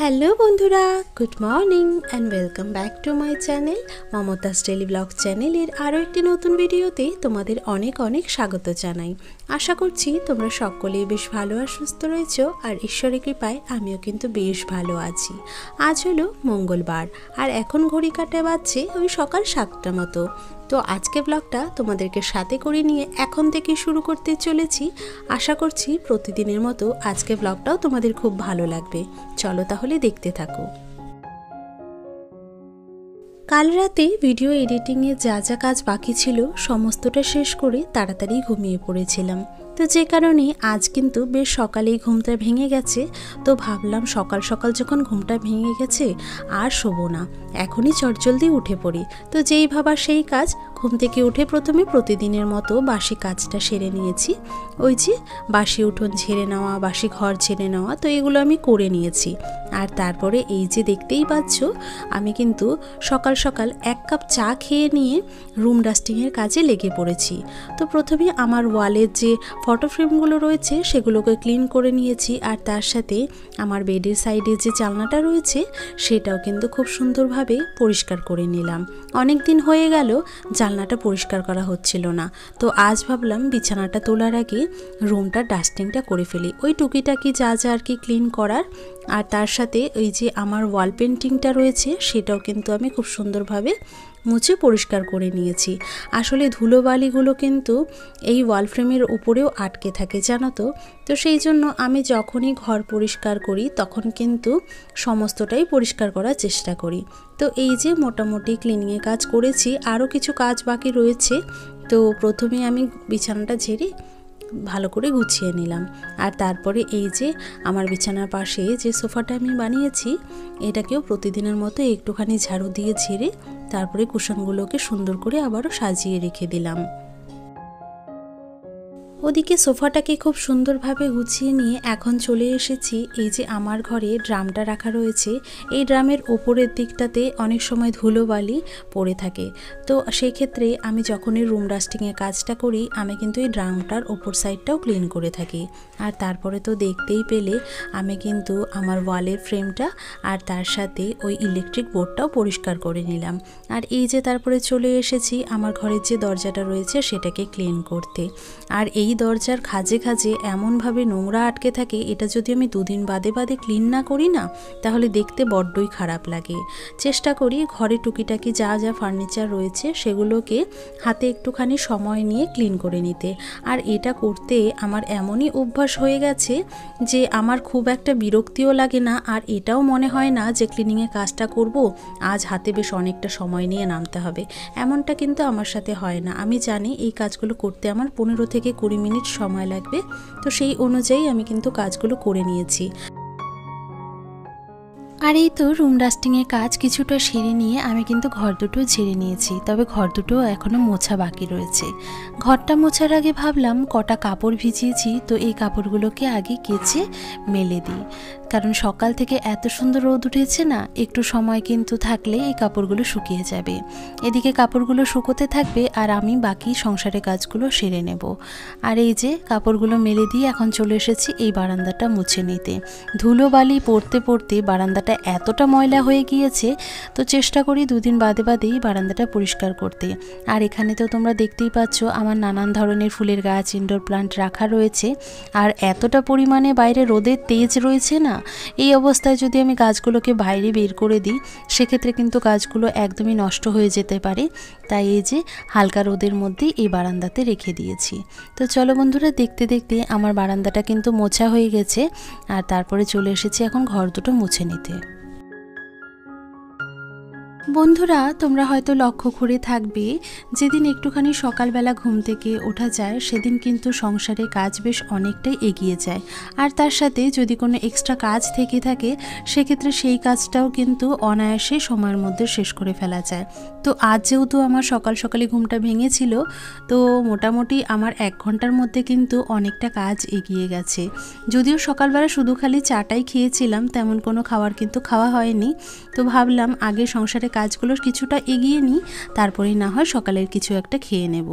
Hello বন্ধুরা, good morning and welcome back to my channel Mumtaz daily blog চ্যানেলের আরও একটি নতুন ভিডিওতে তোমাদের অনেক অনেক স্বাগত জানাই। আশা করছি তোমরা সকলেই বেশ ভালো আর সুস্থ রয়েছো, আর ঈশ্বরের কৃপায় আমিও কিন্তু বেশ ভালো আছি। আজ হলো মঙ্গলবার আর এখন ঘড়ি কাঁটা বাজছে ওই সকাল 7টার মতো। তো আজকে ব্লগটা তোমাদেরকে সাথে করে নিয়ে এখন থেকে শুরু করতে চলেছি। আশা করছি প্রতিদিনের মতো আজকে ব্লগটাও তোমাদের খুব ভালো লাগবে। চলো তাহলে দেখতে থাকো। কাল রাতে ভিডিও এডিটিংয়ে যা যা কাজ বাকি ছিল সমস্তটা শেষ করে তাড়াতাড়ি ঘুমিয়ে পড়েছিলাম। তো যে কারণে আজ কিন্তু বেশ সকালেই ঘুমটা ভেঙে গেছে। তো ভাবলাম সকাল সকাল যখন ঘুমটা ভেঙে গেছে আর শোবো না, এখনই চটজলদি উঠে পড়ি। তো যেই ভাবা সেই কাজ, ঘুম থেকে উঠে প্রথমে প্রতিদিনের মতো বাসি কাজটা সেরে নিয়েছি। ওই যে বাসি উঠোন ঝেড়ে নেওয়া, বাসি ঘর ঝেড়ে নেওয়া, তো এগুলো আমি করে নিয়েছি। আর তারপরে এই যে দেখতেই পাচ্ছ, আমি কিন্তু সকাল সকাল 1 কাপ চা খেয়ে নিয়ে রুম ডাস্টিংয়ের কাজে লেগে পড়েছি। তো প্রথমে আমার ওয়ালের যে ফটো ফ্রেমগুলো রয়েছে সেগুলোকে ক্লিন করে নিয়েছি, আর তার সাথে আমার বেডের সাইডে যে জানলাটা রয়েছে সেটাও কিন্তু খুব সুন্দরভাবে পরিষ্কার করে নিলাম। অনেক দিন হয়ে গেল জানলাটা পরিষ্কার করা হচ্ছিল না। তো আজ ভাবলাম বিছানাটা তোলার আগে রুমটা ডাস্টিংটা করে ফেলি, ওই টুকিটাকি যা যা আর কি ক্লিন করার। আর তার সাথে ওই যে আমার ওয়াল পেন্টিংটা রয়েছে সেটাও কিন্তু আমি খুব সুন্দরভাবে মুছে পরিষ্কার করে নিয়েছি। আসলে ধুলোবালিগুলো কিন্তু এই ওয়াল ফ্রেমের উপরেও আটকে থাকে, জানো তো। তো সেই জন্য আমি যখনই ঘর পরিষ্কার করি তখন কিন্তু সমস্তটাই পরিষ্কার করার চেষ্টা করি। তো এই যে মোটামুটি ক্লিনিংয়ের কাজ করেছি, আরও কিছু কাজ বাকি রয়েছে। তো প্রথমে আমি বিছানাটা ঝেড়ে ভালো করে গুছিয়ে নিলাম। আর তারপরে এই যে আমার বিছানার পাশে যে সোফাটা আমি বানিয়েছি এটাকেও প্রতিদিনের মতো একটুখানি ঝাড়ু দিয়ে ঝেড়ে তারপরে কুশনগুলোকে সুন্দর করে আবারও সাজিয়ে রেখে দিলাম। ওদিকে সোফাটাকে খুব সুন্দরভাবে গুছিয়ে নিয়ে এখন চলে এসেছি এই যে আমার ঘরে ড্রামটা রাখা রয়েছে। এই ড্রামের ওপরের দিকটাতে অনেক সময় ধুলোবালি পড়ে থাকে। তো সেই ক্ষেত্রে আমি যখনই রুম ডাস্টিংয়ের কাজটা করি আমি কিন্তু এই ড্রামটার ওপর সাইডটাও ক্লিন করে থাকি। আর তারপরে তো দেখতেই পেলে আমি কিন্তু আমার ওয়ালের ফ্রেমটা আর তার সাথে ওই ইলেকট্রিক বোর্ডটাও পরিষ্কার করে নিলাম। আর এই যে তারপরে চলে এসেছি আমার ঘরের যে দরজাটা রয়েছে সেটাকে ক্লিন করতে। আর এই দরজার খাজে খাজে এমনভাবে নোংরা আটকে থাকে, এটা যদি আমি 2 দিন বাদে বাদে ক্লিন না করি না তাহলে দেখতে বড্ডই খারাপ লাগে। চেষ্টা করি ঘরে টুকিটাকি যা যা ফার্নিচার রয়েছে সেগুলোকে হাতে একটুখানি সময় নিয়ে ক্লিন করে নিতে। আর এটা করতে আমার এমনই অভ্যাস হয়ে গেছে যে আমার খুব একটা বিরক্তিও লাগে না, আর এটাও মনে হয় না যে ক্লিনিংয়ের কাজটা করব আজ হাতে বেশ অনেকটা সময় নিয়ে নামতে হবে। এমনটা কিন্তু আমার সাথে হয় না। আমি জানি এই কাজগুলো করতে আমার 15 থেকে 20 মিনিট সময় লাগবে। তো সেই অনুযায়ী আমি কিন্তু কাজগুলো করে নিয়েছি। আর এই তো রুম ডাস্টিংয়ের কাজ কিছুটা সেরে নিয়ে আমি কিন্তু ঘর দুটো ঝেড়ে নিয়েছি, তবে ঘর দুটো এখনও মোছা বাকি রয়েছে। ঘরটা মোছার আগে ভাবলাম কটা কাপড় ভিজিয়েছি তো এই কাপড়গুলোকে আগে কেচে মেলে দিই, কারণ সকাল থেকে এত সুন্দর রোদ উঠেছে না, একটু সময় কিন্তু থাকলে এই কাপড়গুলো শুকিয়ে যাবে। এদিকে কাপড়গুলো শুকোতে থাকবে আর আমি বাকি সংসারের কাজগুলো সেরে নেব। আর এই যে কাপড়গুলো মেলে দিয়ে এখন চলে এসেছি এই বারান্দাটা মুছে নিতে। ধুলোবালি পড়তে পড়তে বারান্দাটা এতটা ময়লা হয়ে গিয়েছে, তো চেষ্টা করি 2 দিন বাদে বাদেই বারান্দাটা পরিষ্কার করতে। আর এখানে তো তোমরা দেখতেই পাচ্ছ আমার নানান ধরনের ফুলের গাছ, ইনডোর প্লান্ট রাখা রয়েছে। আর এতটা পরিমাণে বাইরে রোদের তেজ রয়েছে না, এই অবস্থায় যদি আমি গাছগুলোকে বাইরে বের করে দিই সেক্ষেত্রে কিন্তু গাছগুলো একদমই নষ্ট হয়ে যেতে পারে। তাই এই যে হালকা রোদের মধ্যেই এই বারান্দাতে রেখে দিয়েছি। তো চলো বন্ধুরা, দেখতে দেখতে আমার বারান্দাটা কিন্তু মোছা হয়ে গেছে। আর তারপরে চলে এসেছি এখন ঘর দুটো মুছে নিতে। বন্ধুরা, তোমরা হয়তো লক্ষ্য করে থাকবে যেদিন একটুখানি সকালবেলা ঘুম থেকে ওঠা যায় সেদিন কিন্তু সংসারে কাজ বেশ অনেকটাই এগিয়ে যায়। আর তার সাথে যদি কোনো এক্সট্রা কাজ থেকে থাকে সেক্ষেত্রে সেই কাজটাও কিন্তু অনায়াসে সময়ের মধ্যে শেষ করে ফেলা যায়। তো আজ যেহেতু আমার সকাল সকালে ঘুমটা ভেঙেছিল, তো মোটামুটি আমার 1 ঘন্টার মধ্যে কিন্তু অনেকটা কাজ এগিয়ে গেছে। যদিও সকালবেলা শুধু খালি চাটাই খেয়েছিলাম, তেমন কোনো খাবার কিন্তু খাওয়া হয়নি। তো ভাবলাম আগে সংসারে কাজগুলো কিছুটা এগিয়ে নিই, তারপরেই না হয় সকালের কিছু একটা খেয়ে নেব।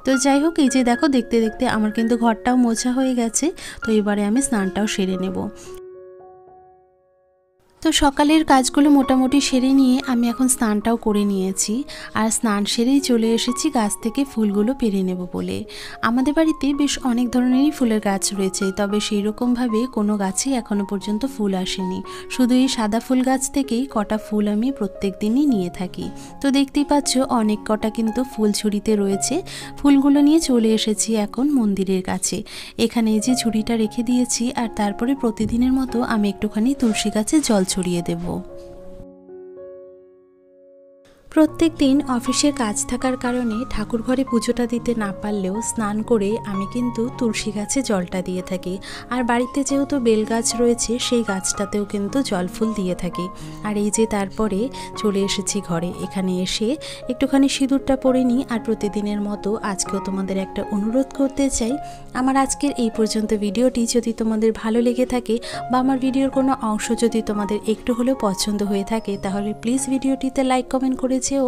তো যাই হোক, এই যে দেখো দেখতে দেখতে আমার কিন্তু ঘরটাও মোছা হয়ে গেছে। তো এবারে আমি স্নানটাও সেরে নেব। তো সকালের কাজগুলো মোটামুটি সেরে নিয়ে আমি এখন স্নানটাও করে নিয়েছি। আর স্নান সেরেই চলে এসেছি গাছ থেকে ফুলগুলো পেরে নেব বলে। আমাদের বাড়িতে বেশ অনেক ধরনেরই ফুলের গাছ রয়েছে, তবে সেই রকমভাবে কোনো গাছেই এখনও পর্যন্ত ফুল আসেনি। শুধু এই সাদা ফুল গাছ থেকেই কটা ফুল আমি প্রত্যেক দিনই নিয়ে থাকি। তো দেখতেই পাচ্ছ অনেক কটা কিন্তু ফুল ঝুড়িতে রয়েছে। ফুলগুলো নিয়ে চলে এসেছি এখন মন্দিরের কাছে। এখানে যে ঝুড়িটা রেখে দিয়েছি, আর তারপরে প্রতিদিনের মতো আমি একটুখানি তুলসী গাছে জল ছড়িয়ে দেব। প্রত্যেক দিন অফিসে কাজ থাকার কারণে ঠাকুর ঘরে পুজোটা দিতে না পারলেও স্নান করে আমি কিন্তু তুলসী গাছে জলটা দিয়ে থাকি। আর বাড়িতে যেহেতু বেল গাছ রয়েছে, সেই গাছটাতেও কিন্তু জল ফুল দিয়ে থাকি। আর এই যে তারপরে চলে এসেছি ঘরে। এখানে এসে একটুখানি সিঁদুরটা পরে নিই। আর প্রতিদিনের মতো আজকেও তোমাদের একটা অনুরোধ করতে চাই, আমার আজকের এই পর্যন্ত ভিডিওটি যদি তোমাদের ভালো লেগে থাকে বা আমার ভিডিওর কোনো অংশ যদি তোমাদের একটু হলেও পছন্দ হয়ে থাকে, তাহলে প্লিজ ভিডিওটিতে লাইক কমেন্ট করে যেও।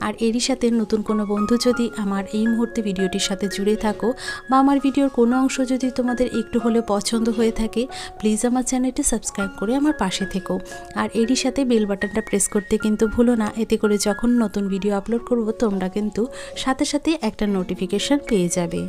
আর এরই সাথে নতুন কোনো বন্ধু যদি আমার এই মুহূর্তে ভিডিওটির সাথে জুড়ে থাকো বা আমার ভিডিওর কোনো অংশ যদি তোমাদের একটু হলেও পছন্দ হয়ে থাকে, প্লিজ আমার চ্যানেলটি সাবস্ক্রাইব করে আমার পাশে থেকো। আর এরই সাথে বেল বাটনটা প্রেস করতে কিন্তু ভুলো না, এতে করে যখন নতুন ভিডিও আপলোড করব তোমরা কিন্তু সাথে সাথে একটা নোটিফিকেশন পেয়ে যাবে।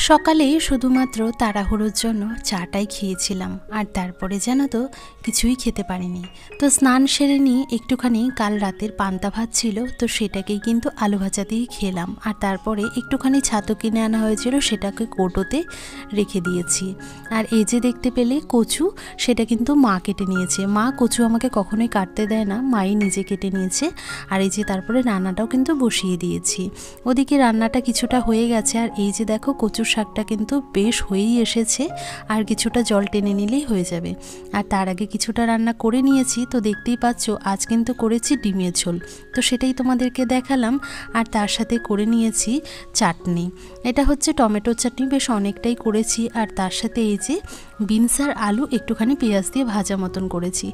সকালে শুধুমাত্র তাড়াহুড়োর জন্য চাটাই খেয়েছিলাম, আর তারপরে জানো তো কিছুই খেতে পারিনি। তো স্নান সেরে নিয়ে একটুখানি কাল রাতের পান্তা ভাত ছিল, তো সেটাকেই কিন্তু আলু ভাজা দিয়ে খেলাম। আর তারপরে একটুখানি ছাতু কিনে আনা হয়েছিল, সেটাকে কৌটোতে রেখে দিয়েছি। আর এই যে দেখতে পেলে কচু, সেটা কিন্তু মা কেটে নিয়েছে। মা কচু আমাকে কখনোই কাটতে দেয় না, মাই নিজে কেটে নিয়েছে। আর এই যে তারপরে রান্নাটাও কিন্তু বসিয়ে দিয়েছি। ওদিকে রান্নাটা কিছুটা হয়ে গেছে। আর এই যে দেখো কচু শাকটা কিন্তু বেশ হয়েই এসেছে, আর কিছুটা জল টেনে নিলেই হয়ে যাবে। আর তার আগে কিছুটা রান্না করে নিয়েছি। তো দেখতেই পাচ্ছ আজ কিন্তু করেছি ডিমের ঝোল, তো সেটাই তোমাদেরকে দেখালাম। আর তার সাথে করে নিয়েছি চাটনি, এটা হচ্ছে টমেটোর চাটনি, বেশ অনেকটাই করেছি। আর তার সাথে এই যে বিনস আর আলু একটুখানি পেঁয়াজ দিয়ে ভাজা মতন করেছি।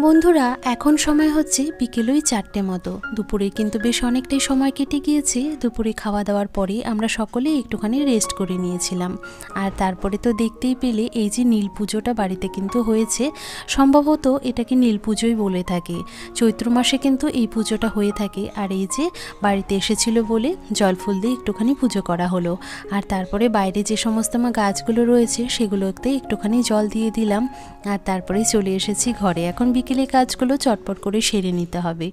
বন্ধুরা এখন সময় হচ্ছে বিকেল ওই 4টে মতো। দুপুরে কিন্তু বেশ অনেকটাই সময় কেটে গিয়েছে। দুপুরে খাওয়া দাওয়ার পরে আমরা সকলেই একটুখানি রেস্ট করে নিয়েছিলাম। আর তারপরে তো দেখতেই পেলে এই যে নীল পুজোটা বাড়িতে কিন্তু হয়েছে। সম্ভবত এটাকে নীল পুজোই বলে থাকে। চৈত্র মাসে কিন্তু এই পুজোটা হয়ে থাকে। আর এই যে বাড়িতে এসেছিল বলে জল ফুল দিয়ে একটুখানি পুজো করা হলো। আর তারপরে বাইরে যে সমস্ত আমার গাছগুলো রয়েছে সেগুলোতে একটুখানি জল দিয়ে দিলাম। আর তারপরে চলে এসেছি ঘরে। এখন বিকেলে কাজগুলো চটপট করে সেরে নিতে হবে।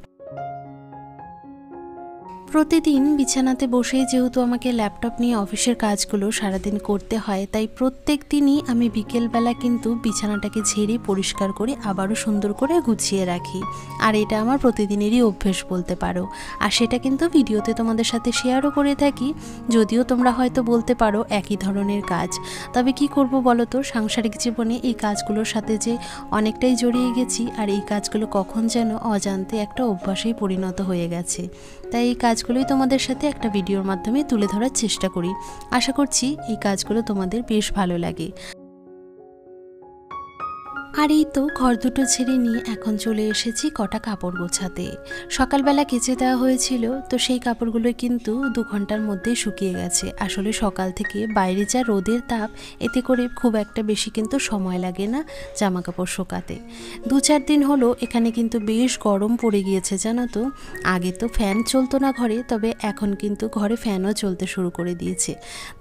প্রতিদিন বিছানাতে বসেই যেহেতু আমাকে ল্যাপটপ নিয়ে অফিসের কাজগুলো সারাদিন করতে হয়, তাই প্রত্যেক দিনই আমি বিকেলবেলা কিন্তু বিছানাটাকে ঝেড়ে পরিষ্কার করে আবারও সুন্দর করে গুছিয়ে রাখি। আর এটা আমার প্রতিদিনেরই অভ্যেস বলতে পারো। আর সেটা কিন্তু ভিডিওতে তোমাদের সাথে শেয়ারও করে থাকি। যদিও তোমরা হয়তো বলতে পারো একই ধরনের কাজ, তবে কি করব বলো তো, সাংসারিক জীবনে এই কাজগুলোর সাথে যে অনেকটাই জড়িয়ে গেছি। আর এই কাজগুলো কখন যেন অজান্তে একটা অভ্যাসেই পরিণত হয়ে গেছে। তাই এই কাজগুলোই তোমাদের সাথে একটা ভিডিওর মাধ্যমে তুলে ধরার চেষ্টা করি। আশা করছি এই কাজগুলো তোমাদের বেশ ভালো লাগে। আর এই তো ঘর দুটো ছেড়ে নিয়ে এখন চলে এসেছি কটা কাপড় গোছাতে। সকালবেলা কেচে দেওয়া হয়েছিল, তো সেই কাপড়গুলো কিন্তু 2 ঘন্টার মধ্যে শুকিয়ে গেছে। আসলে সকাল থেকে বাইরে যা রোদের তাপ, এতে করে খুব একটা বেশি কিন্তু সময় লাগে না জামা কাপড় শুকাতে। 2-4 দিন হলো এখানে কিন্তু বেশ গরম পড়ে গিয়েছে জানো তো। আগে তো ফ্যান চলতো না ঘরে, তবে এখন কিন্তু ঘরে ফ্যানও চলতে শুরু করে দিয়েছে।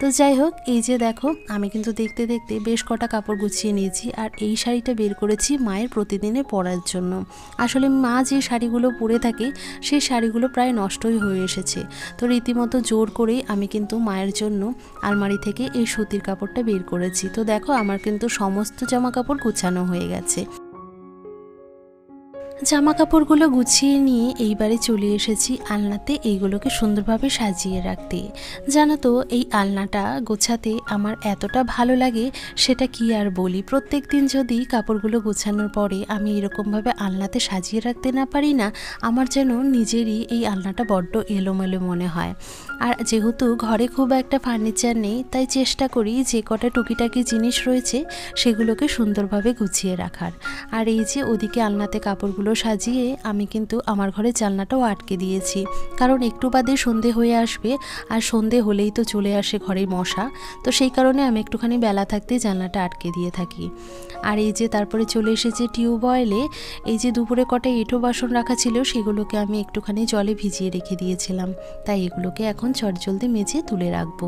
তো যাই হোক, এই যে দেখো আমি কিন্তু দেখতে দেখতে বেশ কটা কাপড় গুছিয়ে নিয়েছি। আর এই শাড়িটা বের করেছি মায়ের প্রতিদিনে পরার জন্য। আসলে মা যে শাড়িগুলো পরে থাকে সেই শাড়িগুলো প্রায় নষ্টই হয়ে এসেছে। তো রীতিমতো জোর করেই আমি কিন্তু মায়ের জন্য আলমারি থেকে এই সুতির কাপড়টা বের করেছি। তো দেখো আমার কিন্তু সমস্ত জামা কাপড় গুছানো হয়ে গেছে। জামা কাপড়গুলো গুছিয়ে নিয়ে এইবারে চলে এসেছি আলনাতে এইগুলোকে সুন্দরভাবে সাজিয়ে রাখতে। জানো তো এই আলনাটা গোছাতে আমার এতটা ভালো লাগে সেটা কি আর বলি। প্রত্যেক দিন যদি কাপড়গুলো গোছানোর পরে আমি এরকমভাবে আলনাতে সাজিয়ে রাখতে না পারি না, আমার যেন নিজেরই এই আলনাটা বড্ড এলোমেলো মনে হয়। আর যেহেতু ঘরে খুব একটা ফার্নিচার নেই, তাই চেষ্টা করি যে কটা টুকিটাকি জিনিস রয়েছে সেগুলোকে সুন্দরভাবে গুছিয়ে রাখার। আর এই যে ওদিকে আলনাতে কাপড়গুলো সাজিয়ে আমি কিন্তু আমার ঘরের জানলাটাও আটকে দিয়েছি, কারণ একটু বাদে সন্ধে হয়ে আসবে, আর সন্ধে হলেই তো চলে আসে ঘরে মশা। তো সেই কারণে আমি একটুখানি বেলা থাকতেই জানলাটা আটকে দিয়ে থাকি। আর এই যে তারপরে চলে এসেছে টিউবওয়েলে। এই যে দুপুরে কটা এঁটো বাসন রাখা ছিল সেগুলোকে আমি একটুখানি জলে ভিজিয়ে রেখে দিয়েছিলাম, তাই এগুলোকে এখন চটজলদি মেজে তুলে রাখবো।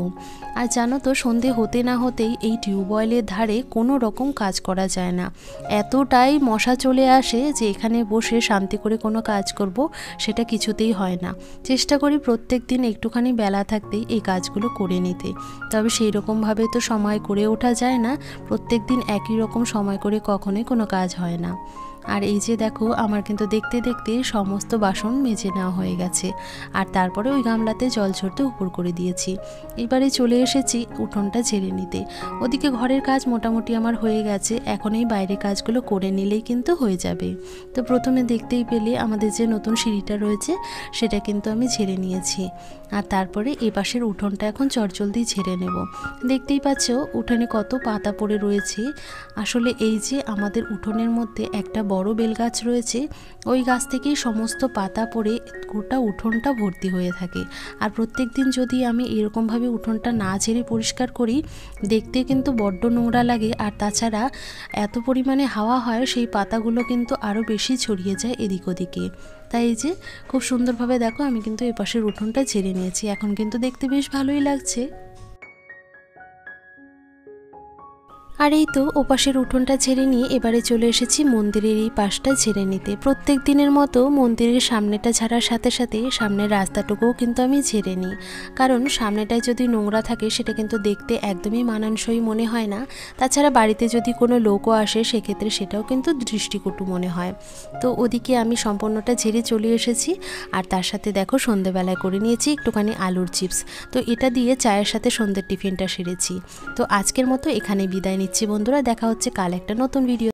আর জানো তো, সন্ধে হতে না হতেই এই টিউবওয়েলের ধারে কোনো রকম কাজ করা যায় না, এতটাই মশা চলে আসে যে এখানে বসে শান্তি করে কোনো কাজ করব সেটা কিছুতেই হয় না। চেষ্টা করি প্রত্যেক দিন একটুখানি বেলা থাকতেই এই কাজগুলো করে নিতে, তবে সেই রকমভাবে তো সময় করে ওঠা যায় না, প্রত্যেক দিন একই রকম সময় করে কখনোই কোনো কাজ হয় না। আর এই যে দেখো, আমার কিন্তু দেখতে দেখতে সমস্ত বাসন মেজে নেওয়া হয়ে গেছে, আর তারপরে ওই গামলাতে জল ঝরতে উপর করে দিয়েছি। এবারে চলে এসেছি উঠোনটা ঝেড়ে নিতে। ওদিকে ঘরের কাজ মোটামুটি আমার হয়ে গেছে, এখন এই বাইরের কাজগুলো করে নিলেই কিন্তু হয়ে যাবে। তো প্রথমে দেখতেই পেলে আমাদের যে নতুন সিঁড়িটা রয়েছে সেটা কিন্তু আমি ঝেড়ে নিয়েছি, আর তারপরে এ পাশের উঠোনটা এখন চটজলদি ঝেড়ে নেব। দেখতেই পাচ্ছ উঠোনে কত পাতা পড়ে রয়েছে। আসলে এই যে আমাদের উঠোনের মধ্যে একটা বড় বেল গাছ রয়েছে, ওই গাছ থেকেই সমস্ত পাতা পড়ে গোটা উঠোনটা ভর্তি হয়ে থাকে। আর প্রত্যেক দিন যদি আমি এরকমভাবে উঠোনটা না ঝেড়ে পরিষ্কার করি, দেখতে কিন্তু বড্ড নোংরা লাগে, আর তাছাড়া এত পরিমাণে হাওয়া হয় সেই পাতাগুলো কিন্তু আরও বেশি ছড়িয়ে যায় এদিক ওদিকে। তাই এই যে খুব সুন্দরভাবে দেখো আমি কিন্তু এ পাশের উঠোনটা ঝেড়ে নিয়েছি, এখন কিন্তু দেখতে বেশ ভালোই লাগছে। আর এই তো ওপাশের উঠোনটা ঝেড়ে নিয়ে এবারে চলে এসেছি মন্দিরের এই পাশটা ঝেড়ে নিতে। প্রত্যেক দিনের মতো মন্দিরের সামনেটা ঝাড়ার সাথে সাথে সামনের রাস্তাটুকুও কিন্তু আমি ঝেড়ে নিই, কারণ সামনেটায় যদি নোংরা থাকে সেটা কিন্তু দেখতে একদমই মানানসই মনে হয় না। তাছাড়া বাড়িতে যদি কোনো লোকও আসে সেক্ষেত্রে সেটাও কিন্তু দৃষ্টিকটু মনে হয়। তো ওদিকে আমি সম্পূর্ণটা ঝেড়ে চলে এসেছি, আর তার সাথে দেখো সন্ধেবেলায় করে নিয়েছি একটুখানি আলুর চিপস। তো এটা দিয়ে চায়ের সাথে সন্ধ্যের টিফিনটা সেরেছি। তো আজকের মতো এখানে বিদায় নিচ্ছি বন্ধুরা, দেখা হচ্ছে কাল একটা নতুন ভিডিও।